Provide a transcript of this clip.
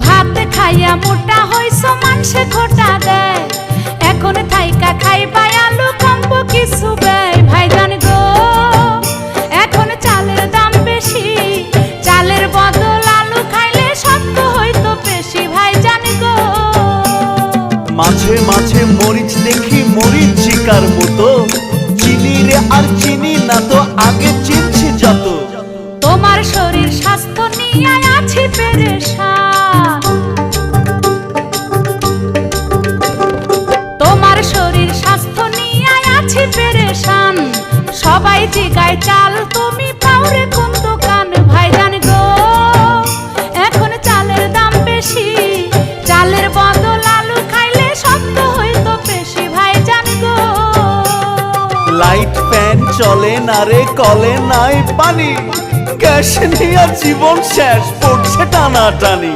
ভাত খাইয়া মোটা হইছো মাংসে খোটা দেয়, এখন থাইকা খাইবা আলু কম্প কিছু ব্যয়। ভাইজান গো এখন চালের দাম বেশি, চালের বদল আলু খাইলে শক্ত হইতো বেশি। ভাইজান গো মাঝে মাঝে মরিচ দেখি মরিচ চিকার মতো, চিনি রে আর চিনি না তো আগে চিনছি যত। তোমার শরীর স্বাস্থ্য নিয়ে আছি পেরেশান, তোমার শরীর স্বাস্থ্য নিয়ে আছি পেরেশান। সবাই জিগায় চাল তুমি পাওরে কোন দোকান। ভাইজান গো এখন চালের দাম বেশি, চালের বদল আলু খাইলে শক্ত হইতো বেশি। ভাইজান গো লাইট ফ্যান চলে না রে, কলে নাই পানি, গ্যাস নিয়ে জীবন শেষ, পড়ছে টানা টানি।